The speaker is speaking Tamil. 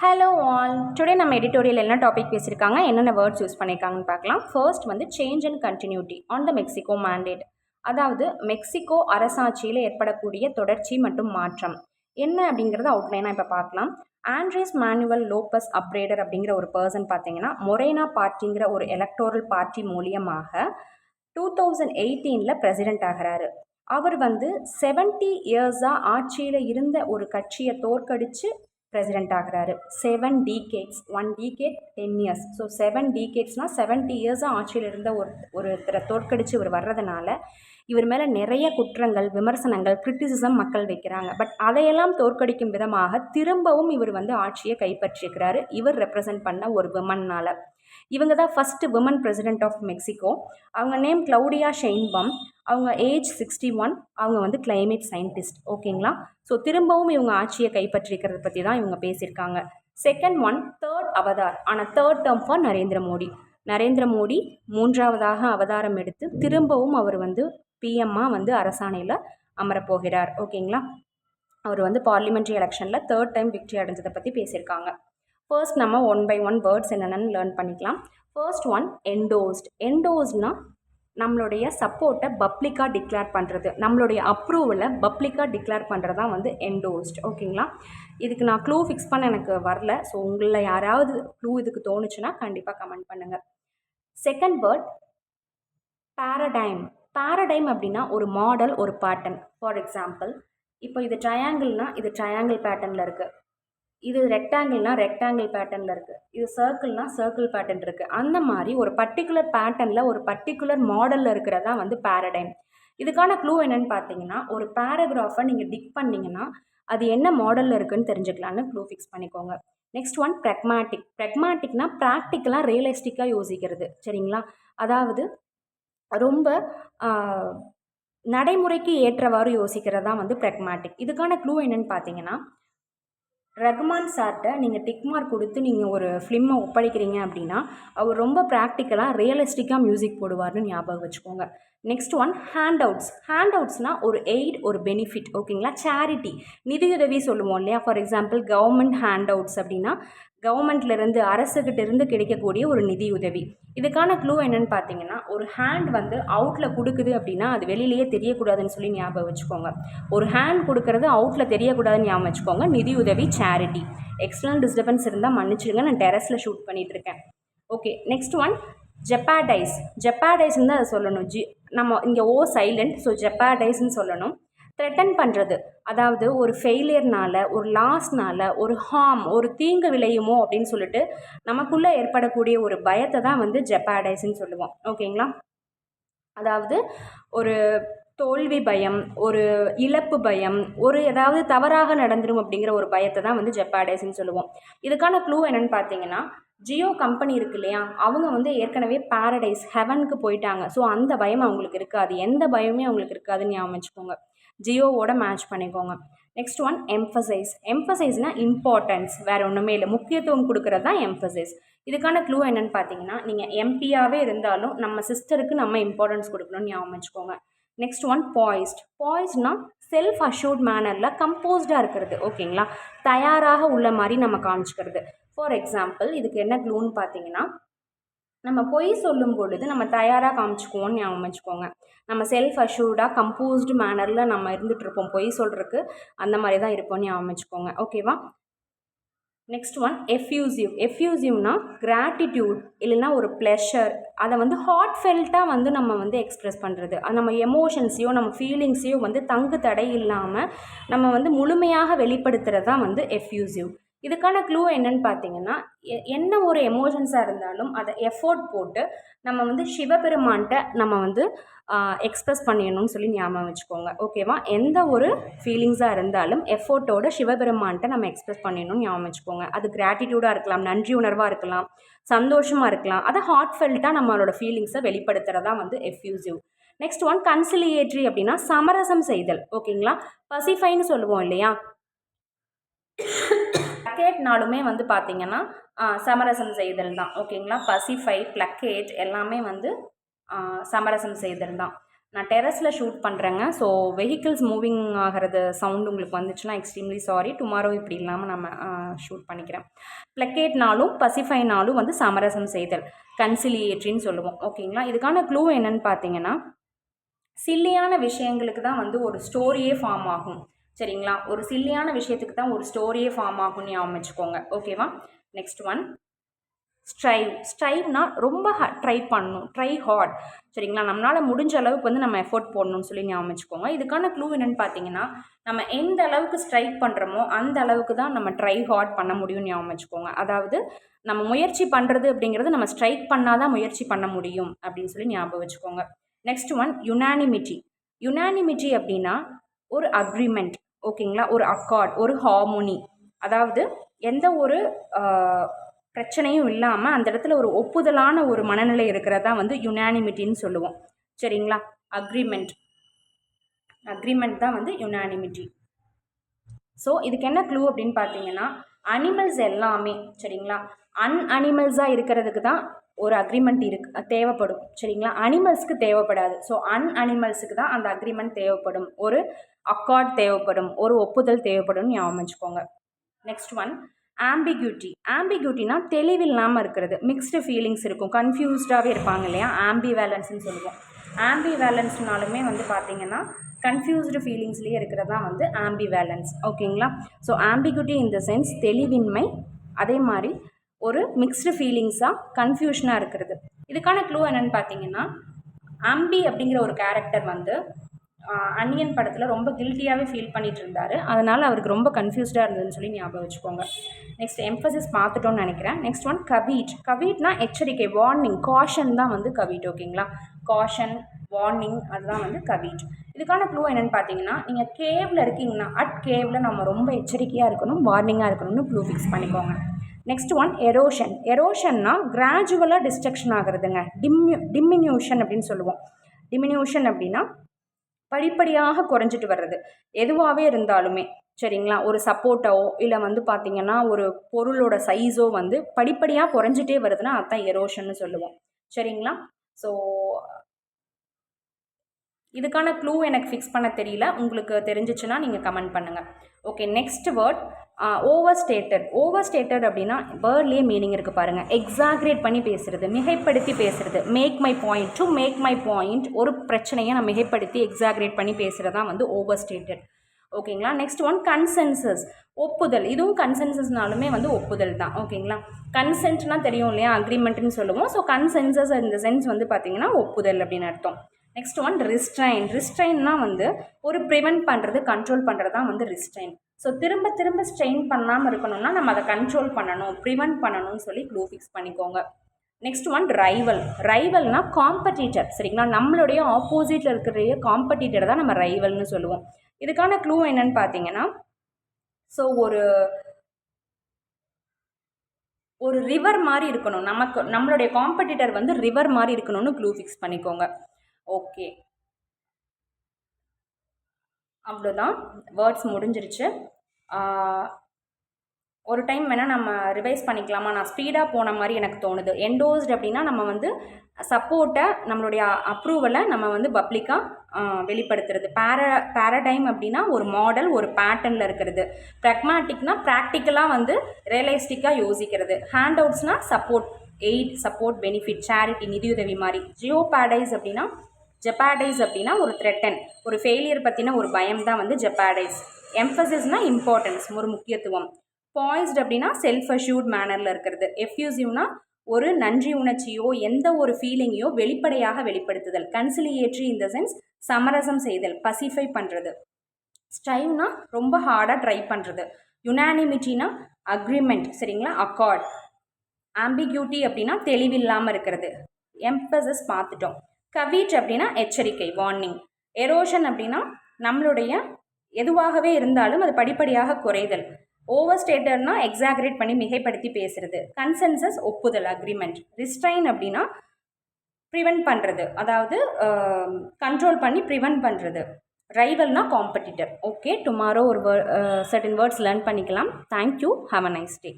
ஹலோ ஆல், டுடே நம்ம எடிட்டோரியல் என்ன டாபிக் பேசியிருக்காங்க, என்னென்ன வேர்ட்ஸ் யூஸ் பண்ணியிருக்காங்கன்னு பார்க்கலாம். ஃபர்ஸ்ட் வந்து change and continuity on the Mexico mandate, அதாவது மெக்சிகோ அரசாட்சியில் ஏற்படக்கூடிய தொடர்ச்சி மற்றும் மாற்றம் என்ன அப்படிங்கிறத அவுட்லைனாக இப்போ பார்க்கலாம். ஆண்ட்ரேஸ் மேனுவல் லோபஸ் அப்ரேடர் அப்படிங்கிற ஒரு பர்சன் பார்த்தீங்கன்னா மொரேனா பார்ட்டிங்கிற ஒரு எலக்டோரல் பார்ட்டி மூலியமாக 2018 பிரசிடென்ட் ஆகிறாரு. அவர் வந்து 70 இயர்ஸாக ஆட்சியில் இருந்த ஒரு கட்சியை தோற்கடித்து பிரசிடென்ட் ஆகிறாரு. 7 decades, 1 decade 10 years. ஸோ 7 decadesனால் 70 இயர்ஸாக ஆட்சியில் இருந்த ஒருத்தரை தோற்கடித்து இவர் வர்றதுனால இவர் மேலே நிறைய குற்றங்கள், விமர்சனங்கள், கிரிட்டிசிசம் மக்கள் வைக்கிறாங்க. பட் அதையெல்லாம் தோற்கடிக்கும் விதமாக திரும்பவும் இவர் வந்து ஆட்சியை கைப்பற்றியிருக்கிறாரு, இவர் ரெப்ரசன்ட் பண்ண ஒரு விமன்னால். இவங்க தான் first woman president of Mexico. அவங்க நேம் கிளவுடியா ஷெயின்பம். அவங்க ஏஜ் 61. அவங்க வந்து கிளைமேட் சயின்டிஸ்ட். ஓகேங்களா? ஸோ திரும்பவும் இவங்க ஆட்சியை கைப்பற்றிக்கிறத பற்றி தான் இவங்க பேசியிருக்காங்க. செகண்ட் ஒன், தேர்ட் அவதார். ஆனால் third term for Narendra Modi. Narendra Modi மூன்றாவதாக அவதாரம் எடுத்து திரும்பவும் அவர் வந்து பிஎம்மாக வந்து அரசாணையில் அமரப்போகிறார். ஓகேங்களா? அவர் வந்து பார்லிமெண்ட்ரி எலெக்ஷனில் தேர்ட் டைம் விக்ட்ரி அடைஞ்சதை பற்றி பேசியிருக்காங்க. ஃபர்ஸ்ட் நம்ம 1 by 1 வேர்ட்ஸ் என்னென்னு லேர்ன் பண்ணிக்கலாம். First one, endorsed. என்டோஸ்ட்னா நம்மளுடைய சப்போர்ட்டை பப்ளிக்காக டிக்ளேர் பண்ணுறது, நம்மளுடைய அப்ரூவலை பப்ளிக்காக டிக்ளேர் பண்ணுறது தான் வந்து என்டோஸ்ட். ஓகேங்களா? இதுக்கு நான் க்ளூ ஃபிக்ஸ் பண்ண எனக்கு வரல. ஸோ உங்களில் யாராவது க்ளூ இதுக்கு தோணுச்சுன்னா கண்டிப்பாக கமெண்ட் பண்ணுங்கள். Second word, paradigm. பேரடைம் அப்படின்னா ஒரு மாடல், ஒரு பேட்டர்ன். ஃபார் எக்ஸாம்பிள், இப்போ இது ட்ரையாங்கிள்னா இது ட்ரையாங்கிள் பேட்டர்னில் இருக்குது, இது ரெக்டாங்கிள்னா ரெக்டாங்கிள் பேட்டர்னில் இருக்குது, இது சர்க்கிள்னா சர்க்கிள் பேட்டர்ன் இருக்குது. அந்த மாதிரி ஒரு பர்டிகுலர் பேட்டர்னில் ஒரு பர்டிகுலர் மாடலில் இருக்கிறதா வந்து பேரடைம். இதுக்கான க்ளூ என்னென்னு பார்த்தீங்கன்னா, ஒரு பேராகிராஃபை நீங்கள் டிக் பண்ணிங்கன்னா அது என்ன மாடலில் இருக்குதுன்னு தெரிஞ்சுக்கலான்னு க்ளூ ஃபிக்ஸ் பண்ணிக்கோங்க. Next one, pragmatic. ப்ரெக்மேட்டிக்னா ப்ராக்டிக்கலாக ரியலிஸ்டிக்காக யோசிக்கிறது. சரிங்களா? அதாவது ரொம்ப நடைமுறைக்கு ஏற்றவாறு யோசிக்கிறதா வந்து ப்ரெக்மேட்டிக். இதுக்கான க்ளூ என்னென்னு பார்த்தீங்கன்னா, ரகுமான் சார்கிட்ட நீங்கள் டிக் மார்க் கொடுத்து நீங்கள் ஒரு ஃபிலிமை ஒப்படைக்கிறீங்க அப்படின்னா அவர் ரொம்ப ப்ராக்டிக்கலாக ரியலிஸ்டிக்காக மியூசிக் போடுவார்னு ஞாபகம் வச்சுக்கோங்க. Next one, handouts. ஹேண்ட் அவுட்ஸ்னால் ஒரு எய்ட், ஒரு பெனிஃபிட். ஓகேங்களா? சேரிட்டி, நிதியுதவி சொல்லுவோம் இல்லையா? For example government handouts அப்படின்னா கவர்மெண்ட்லேருந்து, அரசுக்கிட்ட இருந்து கிடைக்கக்கூடிய ஒரு நிதியுதவி. இதுக்கான க்ளூ என்னென்னு பார்த்தீங்கன்னா, ஒரு ஹேண்ட் வந்து அவுட்டில் கொடுக்குது அப்படின்னா அது வெளியிலேயே தெரியக்கூடாதுன்னு சொல்லி ஞாபகம் வச்சுக்கோங்க. ஒரு ஹேண்ட் கொடுக்கறது அவுட்டில் தெரியக்கூடாதுன்னு ஞாபகம் வச்சுக்கோங்க. நிதியுதவி, சேரிட்டி. எக்ஸ்டர்னல் டிஸ்டர்பன்ஸ் இருந்தால் மன்னிச்சிடுங்க, நான் டெரஸில் ஷூட் பண்ணிகிட்ருக்கேன். Okay, next one, jeopardise. ஜெப்பாடைஸ்ன்னு தான் அதை சொல்லணும். நம்ம இங்கே ஓ சைலண்ட், ஸோ ஜெப்பாடைஸ்ன்னு சொல்லணும். த்ரெட்டன் பண்ணுறது, அதாவது ஒரு ஃபெயிலியர்னால், ஒரு லாஸ்னால், ஒரு ஹார்ம், ஒரு தீங்கு விளையுமோ அப்படின்னு சொல்லிட்டு நமக்குள்ளே ஏற்படக்கூடிய ஒரு பயத்தை தான் வந்து ஜெப்பாடைஸ்ன்னு சொல்லுவோம். ஓகேங்களா? அதாவது ஒரு தோல்வி பயம், ஒரு இழப்பு பயம், ஒரு ஏதாவது தவறாக நடந்துடும் அப்படிங்கிற ஒரு பயத்தை தான் வந்து ஜெப்பாடைஸ்ன்னு சொல்லுவோம். இதுக்கான க்ளூ என்னென்னு பார்த்தீங்கன்னா, ஜியோ கம்பெனி இருக்கு இல்லையா, அவங்க வந்து ஏற்கனவே பாரடைஸ், ஹெவனுக்கு போயிட்டாங்க. ஸோ அந்த பயம் அவங்களுக்கு இருக்காது, எந்த பயமே அவங்களுக்கு இருக்காதுன்னு ஞாபகம் வச்சுக்கோங்க. ஜியோவோட மேட்ச் பண்ணிக்கோங்க. Next one, emphasise. எம்ஃபசைஸ்னால் இம்பார்ட்டன்ஸ், வேறு ஒன்றுமே இல்லை, முக்கியத்துவம் கொடுக்கறது தான் எம்ஃபசைஸ். இதுக்கான க்ளூ என்னென்னு பார்த்தீங்கன்னா, நீங்கள் எம்பியாகவே இருந்தாலும் நம்ம சிஸ்டருக்கு நம்ம இம்பார்ட்டன்ஸ் கொடுக்கணும்னு ஞாபகம் வச்சுக்கோங்க. Next one, poised. பாய்ஸ்ட்னா செல்ஃப் அஷ்யூர்ட் மேனரில் கம்போஸ்டாக இருக்கிறது. ஓகேங்களா? தயாராக உள்ள மாதிரி நம்ம காமிச்சிக்கிறது. ஃபார் எக்ஸாம்பிள், இதுக்கு என்ன க்ளூன்னு பார்த்தீங்கன்னா, நம்ம பொய் சொல்லும் பொழுது நம்ம தயாராக காமிச்சிக்குவோம்னு ஞாபகம் வச்சுக்கோங்க. நம்ம செல்ஃப் அஷ்யூர்டாக கம்போஸ்டு மேனரில் நம்ம இருந்துகிட்ருப்போம், பொய் சொல்கிறதுக்கு அந்த மாதிரி தான் இருப்போம்னு ஞாபகம் வச்சுக்கோங்க. ஓகேவா? Next one, effusive. எஃப்யூசிவ்னா கிராட்டிடியூட் இல்லைன்னா ஒரு ப்ளஷர், அதை வந்து ஹார்ட் ஃபெல்ட்டாக வந்து நம்ம வந்து எக்ஸ்ப்ரெஸ் பண்ணுறது. அது நம்ம எமோஷன்ஸையோ நம்ம ஃபீலிங்ஸையோ வந்து தங்கு தடை இல்லாமல் நம்ம வந்து முழுமையாக வெளிப்படுத்துகிறது தான் வந்து எஃப்யூசிவ். இதுக்கான க்ளூ என்னென்னு பார்த்தீங்கன்னா, என்ன ஒரு எமோஷன்ஸாக இருந்தாலும் அதை எஃபோர்ட் போட்டு நம்ம வந்து சிவபெருமான்கிட்ட நம்ம வந்து எக்ஸ்ப்ரெஸ் பண்ணிடணும்னு சொல்லி ஞாபகம் வச்சுக்கோங்க. ஓகேவா? எந்த ஒரு ஃபீலிங்ஸாக இருந்தாலும் எஃபோர்ட்டோட சிவபெருமான்கிட்ட நம்ம எக்ஸ்ப்ரெஸ் பண்ணிடணும்னு ஞாபகம் வச்சுக்கோங்க. அது கிராட்டிடியூடாக இருக்கலாம், நன்றி உணர்வாக இருக்கலாம், சந்தோஷமாக இருக்கலாம். அதை ஹார்ட் ஃபெல்ட்டாக நம்மளோட ஃபீலிங்ஸை வெளிப்படுத்துகிறதா வந்து எஃப்யூசிவ். நெக்ஸ்ட் ஒன், கன்சிலியேட்ரி அப்படின்னா சமரசம் செய்தல். ஓகேங்களா? பசிஃபைன்னு சொல்லுவோம் இல்லையா, பிளக்கேட்னாலுமே வந்து பார்த்திங்கன்னா சமரசம் செய்தல் தான். ஓகேங்களா? பசிஃபை, பிளக்கேட் எல்லாமே வந்து சமரசம் செய்தல் தான். நான் டெரஸில் ஷூட் பண்ணுறேங்க. ஸோ வெஹிக்கிள்ஸ் மூவிங் ஆகிறது சவுண்ட் உங்களுக்கு வந்துச்சுன்னா எக்ஸ்ட்ரீம்லி சாரி. டுமாரோ இப்படி இல்லாமல் நம்ம ஷூட் பண்ணிக்கிறேன். ப்ளக்கேட்னாலும் பசிஃபைனாலும் வந்து சமரசம் செய்தல், கன்சிலியேட்ரின்னு சொல்லுவோம். ஓகேங்களா? இதுக்கான க்ளூ என்னன்னு பார்த்தீங்கன்னா, சில்லியான விஷயங்களுக்கு தான் வந்து ஒரு ஸ்டோரியே ஃபார்ம் ஆகும். சரிங்களா? ஒரு சில்லியான விஷயத்துக்கு தான் ஒரு ஸ்டோரியே ஃபார்ம் ஆகும்னு ஞாபகம் வச்சுக்கோங்க. ஓகேவா? நெக்ஸ்ட் ஒன் ஸ்ட்ரைவ்னா ரொம்ப ட்ரை பண்ணணும், ட்ரை ஹார்ட். சரிங்களா? நம்மளால் முடிஞ்ச அளவுக்கு வந்து நம்ம எஃபோர்ட் போடணும்னு சொல்லி ஞாபகம் வச்சுக்கோங்க. இதுக்கான க்ளூ என்னென்னு பார்த்தீங்கன்னா, நம்ம எந்த அளவுக்கு ஸ்ட்ரைக் பண்ணுறோமோ அந்த அளவுக்கு தான் நம்ம ட்ரை ஹார்ட் பண்ண முடியும்னு ஞாபகம் வச்சுக்கோங்க. அதாவது நம்ம முயற்சி பண்ணுறது அப்படிங்கிறது நம்ம ஸ்ட்ரைக் பண்ணால் தான் முயற்சி பண்ண முடியும் அப்படின்னு சொல்லி ஞாபகம் வச்சுக்கோங்க. நெக்ஸ்ட் ஒன் யுனானிமிட்டி அப்படின்னா ஒரு அக்ரிமெண்ட். ஓகேங்களா? ஒரு அக்கார்ட், ஒரு ஹார்மோனி. அதாவது எந்த ஒரு பிரச்சனையும் இல்லாமல் அந்த இடத்துல ஒரு ஒப்புதலான ஒரு மனநிலை இருக்கிறதா வந்து யுனானிமிட்டின்னு சொல்லுவோம். சரிங்களா? அக்ரிமெண்ட் தான் வந்து யுனானிமிட்டி. ஸோ இதுக்கு என்ன க்ளூ அப்படின்னு பார்த்தீங்கன்னா, அனிமல்ஸ் எல்லாமே சரிங்களா, அனிமல்ஸாக இருக்கிறதுக்கு தான் ஒரு அக்ரிமெண்ட் தேவைப்படும். சரிங்களா? அனிமல்ஸ்க்கு தேவைப்படாது. ஸோ அனிமல்ஸுக்கு தான் அந்த அக்ரிமெண்ட் தேவைப்படும், ஒரு அக்கார்ட் தேவைப்படும், ஒரு ஒப்புதல் தேவைப்படும் ஞாபகம் வச்சுக்கோங்க. நெக்ஸ்ட் ஒன் ஆம்பிகியூட்டினா தெளிவில்லாமல் இருக்கிறது, மிக்ஸ்டு ஃபீலிங்ஸ் இருக்கும், கன்ஃபியூஸ்டாகவே இருப்பாங்க இல்லையா, ஆம்பிவேலன்ஸ்ன்னு சொல்லுவோம். ஆம்பிவேலன்ஸ்னாலுமே வந்து பார்த்திங்கன்னா கன்ஃபியூஸ்டு ஃபீலிங்ஸ்லேயே இருக்கிறது தான் வந்து ஆம்பிவேலன்ஸ். ஓகேங்களா? So ambiguity in the sense தெளிவின்மை, அதே மாதிரி ஒரு மிக்ஸ்டு ஃபீலிங்ஸாக கன்ஃபியூஷனாக இருக்கிறது. இதுக்கான க்ளூ என்னென்னு பார்த்தீங்கன்னா, ஆம்பி அப்படிங்கிற ஒரு கேரக்டர் வந்து அன்னியன் படத்தில் ரொம்ப கில்ட்டியாகவே ஃபீல் பண்ணிகிட்டு இருந்தார். அதனால் அவருக்கு ரொம்ப கன்ஃபியூஸ்டாக இருந்ததுன்னு சொல்லி ஞாபகம் வச்சுக்கோங்க. நெக்ஸ்ட் எம்ஃபசிஸ் பார்த்துட்டோன்னு நினைக்கிறேன். நெக்ஸ்ட் ஒன் கவீட்னா எச்சரிக்கை, வார்னிங், காஷன் தான் வந்து கவீட். ஓகேங்களா? காஷன், வார்னிங், அதுதான் வந்து கவீட். இதுக்கான க்ளூ என்னென்னு பார்த்தீங்கன்னா, நீங்கள் கேவில் இருக்கீங்கன்னா கேவில் நம்ம ரொம்ப எச்சரிக்கையாக இருக்கணும், வார்னிங்காக இருக்கணும்னு க்ளூ ஃபிக்ஸ் பண்ணிக்கோங்க. நெக்ஸ்ட் ஒன் எரோஷன்னா கிராஜுவலாக டிஸ்ட்ரக்ஷன் ஆகிறதுங்க, டிமினியூஷன் அப்படின்னு சொல்லுவோம். டிமினியூஷன் அப்படின்னா படிப்படியாக குறைஞ்சிட்டு வர்றது, எதுவாகவே இருந்தாலுமே. சரிங்களா? ஒரு சப்போர்ட்டோ இல்லை வந்து பார்த்திங்கன்னா ஒரு பொருளோட சைஸோ வந்து படிப்படியாக குறைஞ்சிட்டே வருதுன்னா அதுதான் எரோஷன்னு சொல்லுவோம். சரிங்களா? ஸோ இதுக்கான க்ளூ எனக்கு ஃபிக்ஸ் பண்ண தெரியல, உங்களுக்கு தெரிஞ்சிச்சுன்னா நீங்கள் கமெண்ட் பண்ணுங்கள். ஓகே, நெக்ஸ்ட் வேர்ட் ஓவர்ஸ்டேட்டட் அப்படின்னா வேர்ட்லேயே மீனிங் இருக்குது பாருங்கள். எக்ஸாக்ரேட் பண்ணி பேசுகிறது, மிகைப்படுத்தி பேசுகிறது, மேக் மை பாயிண்ட். ஒரு பிரச்சனையை நான் மிகைப்படுத்தி எக்ஸாக்ரேட் பண்ணி பேசுகிறது தான் வந்து ஓவர்ஸ்டேட்டட். ஓகேங்களா? நெக்ஸ்ட் ஒன் கன்சென்சஸ், ஒப்புதல். இதுவும் கன்சென்சஸ்னாலுமே வந்து ஒப்புதல் தான். ஓகேங்களா? கன்சென்ட்னா தெரியும் இல்லையா, அக்ரிமெண்ட்னு சொல்லுவோம். ஸோ கன்சென்சஸ் இந்த சென்ஸ் வந்து பார்த்திங்கன்னா ஒப்புதல் அப்படின்னு அர்த்தம். நெக்ஸ்ட் ஒன் ரிஸ்ட்ரைன்னா வந்து ஒரு ப்ரிவென்ட் பண்ணுறது, கண்ட்ரோல் பண்ணுறது தான் வந்து ரிஸ்ட்ரைன். ஸோ திரும்ப ஸ்ட்ரெயின் பண்ணாமல் இருக்கணும்னா நம்ம அதை கண்ட்ரோல் பண்ணணும், ப்ரிவென்ட் பண்ணணும்னு சொல்லி க்ளூ ஃபிக்ஸ் பண்ணிக்கோங்க. நெக்ஸ்ட் ஒன் ரைவல்னா காம்படிட்டர். சரிங்களா? நம்மளுடைய ஆப்போசிட்டில் இருக்கிற காம்படிட்டர் தான் நம்ம ரைவல்னு சொல்லுவோம். இதுக்கான க்ளூ என்னன்னு பார்த்தீங்கன்னா, ஸோ ஒரு ரிவர் மாதிரி இருக்கணும், நம்மளுடைய காம்படிட்டர் வந்து ரிவர் மாதிரி இருக்கணும்னு க்ளூ ஃபிக்ஸ் பண்ணிக்கோங்க. ஓகே, அவ்வளோதான், வேர்ட்ஸ் முடிஞ்சிருச்சு. ஒரு டைம் வேணால் நம்ம ரிவைஸ் பண்ணிக்கலாமா? நான் ஸ்பீடாக போன மாதிரி எனக்கு தோணுது. என்டோஸ்ட் அப்படின்னா நம்ம வந்து சப்போர்ட்டை, நம்மளுடைய அப்ரூவலை நம்ம வந்து பப்ளிக்காக வெளிப்படுத்துறது. பேரடைம் அப்படின்னா ஒரு மாடல், ஒரு பேட்டர்னில் இருக்கிறது. ப்ராக்மேட்டிக்னா ப்ராக்டிக்கலாக வந்து ரியலிஸ்டிக்காக யோசிக்கிறது. ஹேண்ட் அவுட்ஸ்னால் support, aid, support, benefit, charity, நிதியுதவி மாதிரி. ஜெப்பாடைஸ் அப்படின்னா ஒரு த்ரெட்டன், ஒரு ஃபெயிலியர் பற்றின ஒரு பயம் தான் வந்து ஜெப்பாடைஸ். எம்ஃபசிஸ்னால் இம்பார்ட்டன்ஸ், ஒரு முக்கியத்துவம். பாய்ஸ்ட் அப்படின்னா செல்ஃப் அஷ்யூர்ட் மேனரில் இருக்கிறது. எஃப்யூசிவ்னா ஒரு நன்றி உணர்ச்சியோ எந்த ஒரு ஃபீலிங்கையோ வெளிப்படையாக வெளிப்படுத்துதல். கன்சிலியேட்ரி இந்த சென்ஸ் சமரசம் செய்தல், பசிஃபை பண்ணுறது. ஸ்ட்ரைவ்னா ரொம்ப ஹார்டாக ட்ரை பண்ணுறது. யுனானிமிட்டினா அக்ரிமெண்ட். சரிங்களா? அக்கார்ட். ஆம்பிகியூட்டி அப்படின்னா தெளிவில்லாமல் இருக்கிறது. எம்பசஸ் பார்த்துட்டோம். கவீட் அப்படின்னா எச்சரிக்கை, வார்னிங். எரோஷன் அப்படின்னா நம்மளுடைய எதுவாகவே இருந்தாலும் அது படிப்படியாக குறைதல். ஓவர்ஸ்டேட்டர்னா எக்ஸாகரேட் பண்ணி மிகைப்படுத்தி பேசுறது. கன்சென்சஸ் ஒப்புதல், அக்ரிமெண்ட். ரிஸ்ட்ரைன் அப்படின்னா ப்ரிவென்ட் பண்ணுறது, அதாவது கண்ட்ரோல் பண்ணி ப்ரிவென்ட் பண்ணுறது. ரைவல்னா காம்படிட்டர். ஓகே, டுமாரோ ஒரு சர்டன் வேர்ட்ஸ் லேர்ன் பண்ணிக்கலாம். Thank you, have a nice day.